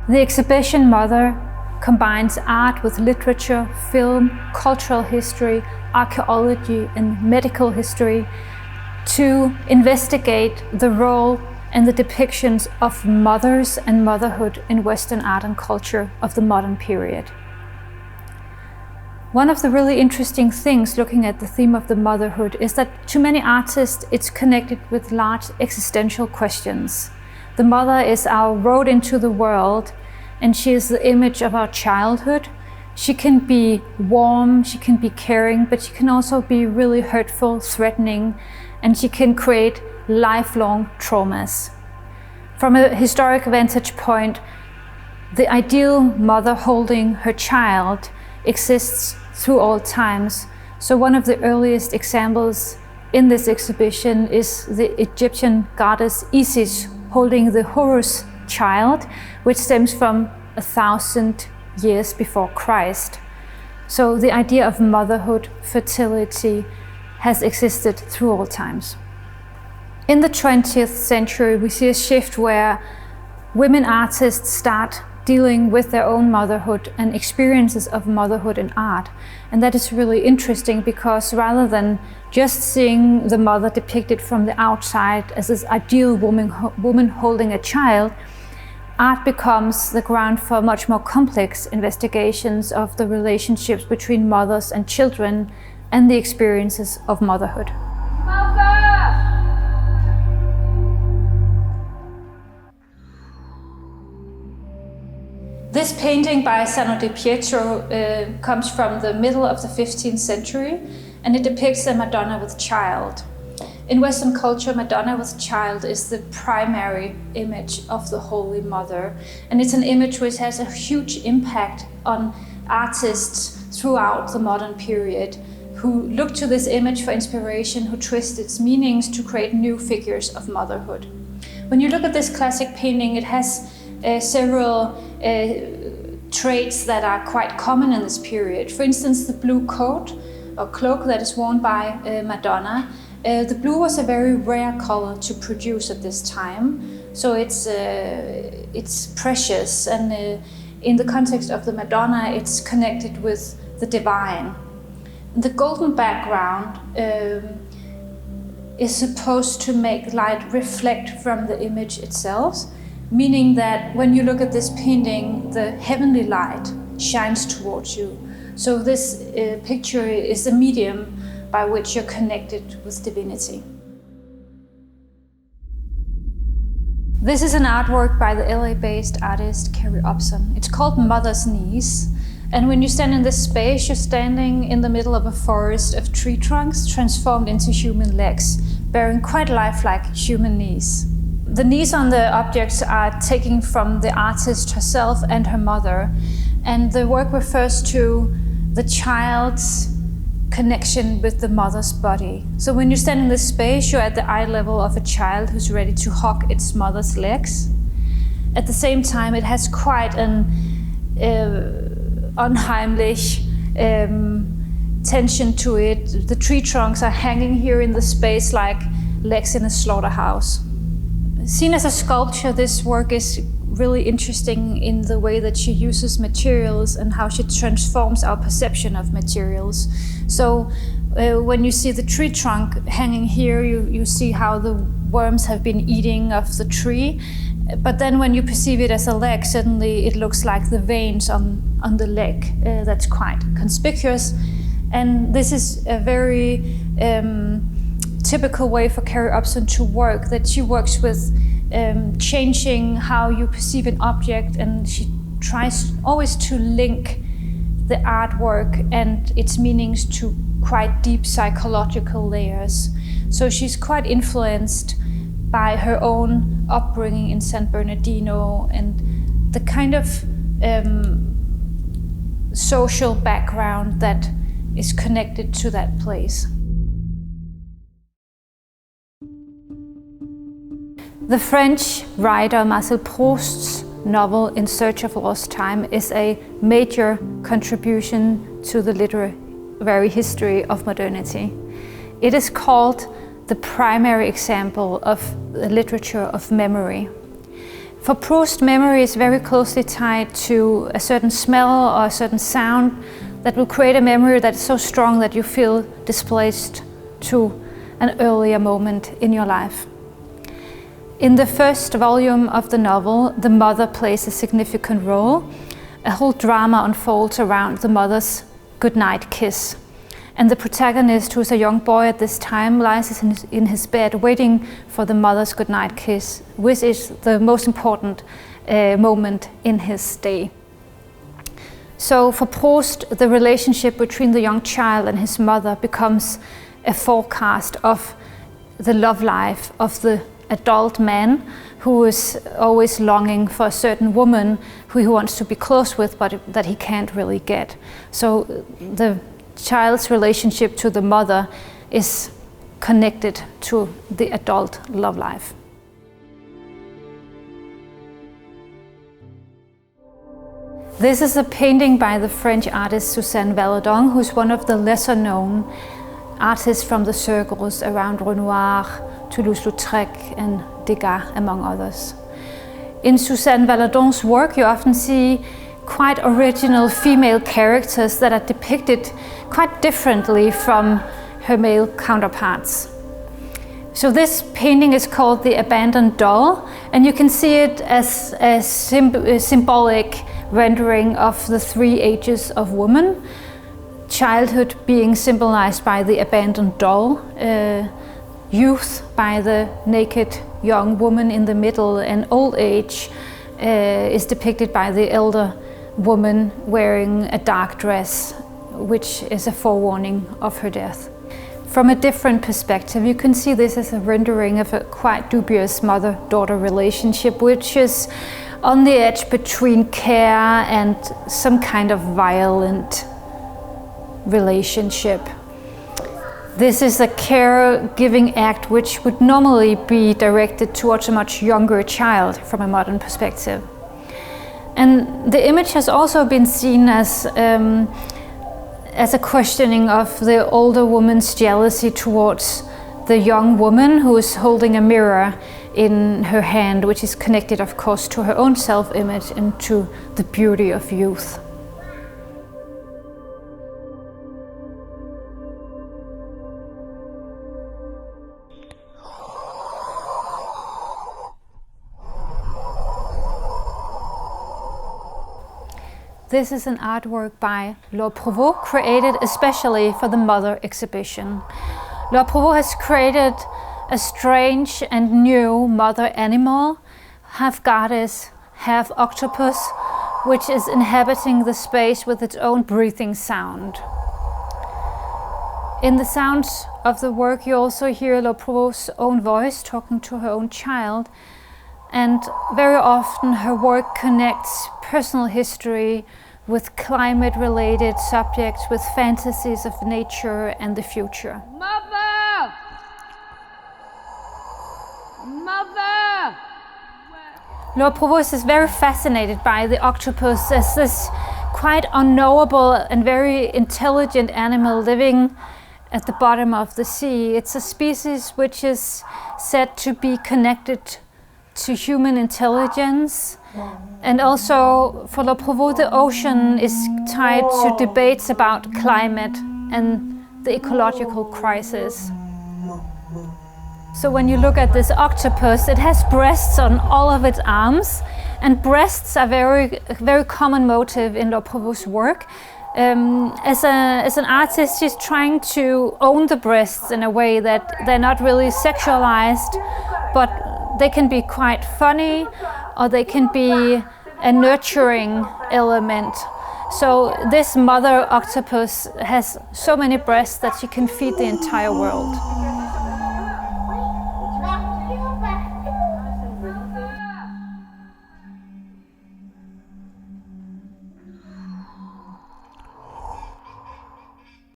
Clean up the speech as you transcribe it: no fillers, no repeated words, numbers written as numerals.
The exhibition Mother combines art with literature, film, cultural history, archaeology, and medical history to investigate the role and the depictions of mothers and motherhood in Western art and culture of the modern period. One of the really interesting things looking at the theme of the motherhood is that to many artists it's connected with large existential questions. The mother is our road into the world, and she is the image of our childhood. She can be warm, she can be caring, but she can also be really hurtful, threatening, and she can create lifelong traumas. From a historic vantage point, the ideal mother holding her child exists through all times. So one of the earliest examples in this exhibition is the Egyptian goddess Isis holding the Horus child, which stems from 1,000 years before Christ. So the idea of motherhood, fertility, has existed through all times. In the 20th century, we see a shift where women artists start dealing with their own motherhood and experiences of motherhood in art. And that is really interesting because rather than just seeing the mother depicted from the outside as this ideal woman holding a child, art becomes the ground for much more complex investigations of the relationships between mothers and children and the experiences of motherhood. This painting by Sano di Pietro comes from the middle of the 15th century, and it depicts a Madonna with child. In Western culture, Madonna with child is the primary image of the Holy Mother, and it's an image which has a huge impact on artists throughout the modern period who look to this image for inspiration, who twist its meanings to create new figures of motherhood. When you look at this classic painting, it has several traits that are quite common in this period. For instance, the blue coat or cloak that is worn by Madonna. The blue was a very rare color to produce at this time, so it's precious, and in the context of the Madonna, it's connected with the divine. The golden background is supposed to make light reflect from the image itself, meaning that when you look at this painting, the heavenly light shines towards you. So this picture is a medium by which you're connected with divinity. This is an artwork by the LA-based artist Carrie Upson. It's called Mother's Knees. And when you stand in this space, you're standing in the middle of a forest of tree trunks transformed into human legs, bearing quite lifelike human knees. The knees on the objects are taken from the artist herself and her mother, and the work refers to the child's connection with the mother's body. So when you stand in this space, you're at the eye level of a child who's ready to hug its mother's legs. At the same time, it has quite an unheimlich tension to it. The tree trunks are hanging here in the space like legs in a slaughterhouse. Seen as a sculpture, this work is really interesting in the way that she uses materials and how she transforms our perception of materials. So when you see the tree trunk hanging here, you see how the worms have been eating of the tree. But then when you perceive it as a leg, suddenly it looks like the veins on the leg. That's quite conspicuous. And this is a very typical way for Carrie Upson to work, that she works with changing how you perceive an object, and she tries always to link the artwork and its meanings to quite deep psychological layers. So she's quite influenced by her own upbringing in San Bernardino and the kind of social background that is connected to that place. The French writer Marcel Proust's novel In Search of Lost Time is a major contribution to the literary history of modernity. It is called the primary example of the literature of memory. For Proust, memory is very closely tied to a certain smell or a certain sound that will create a memory that is so strong that you feel displaced to an earlier moment in your life. In the first volume of the novel, the mother plays a significant role. A whole drama unfolds around the mother's goodnight kiss. And the protagonist, who is a young boy at this time, lies in his bed waiting for the mother's goodnight kiss, which is the most important moment in his day. So for Proust, the relationship between the young child and his mother becomes a forecast of the love life of the adult man who is always longing for a certain woman who he wants to be close with, but that he can't really get. So the child's relationship to the mother is connected to the adult love life. This is a painting by the French artist Suzanne Valadon, who's one of the lesser known artists from the circles around Renoir, Toulouse-Lautrec and Degas, among others. In Suzanne Valadon's work, you often see quite original female characters that are depicted quite differently from her male counterparts. So this painting is called The Abandoned Doll, and you can see it as a symbolic rendering of the three ages of woman. Childhood being symbolized by the abandoned doll, youth by the naked young woman in the middle, and old age is depicted by the elder woman wearing a dark dress, which is a forewarning of her death. From a different perspective, you can see this as a rendering of a quite dubious mother-daughter relationship, which is on the edge between care and some kind of violent relationship. This is a caregiving act which would normally be directed towards a much younger child from a modern perspective. And the image has also been seen as a questioning of the older woman's jealousy towards the young woman who is holding a mirror in her hand, which is connected, of course, to her own self-image and to the beauty of youth. This is an artwork by Laure Prouvost, created especially for the Mother exhibition. Laure Prouvost has created a strange and new mother animal, half goddess, half octopus, which is inhabiting the space with its own breathing sound. In the sounds of the work, you also hear Laure Prouvost's own voice talking to her own child, and very often her work connects personal history with climate-related subjects, with fantasies of nature and the future. Mother! Mother! Laure Prouvost is very fascinated by the octopus as this quite unknowable and very intelligent animal living at the bottom of the sea. It's a species which is said to be connected to human intelligence. And also, for Laure Prouvost, the ocean is tied to debates about climate and the ecological crisis. So when you look at this octopus, it has breasts on all of its arms, and breasts are a very common motive in Laure Prouvost's work. As an artist, she's trying to own the breasts in a way that they're not really sexualized, but they can be quite funny, or they can be a nurturing element. So this mother octopus has so many breasts that she can feed the entire world.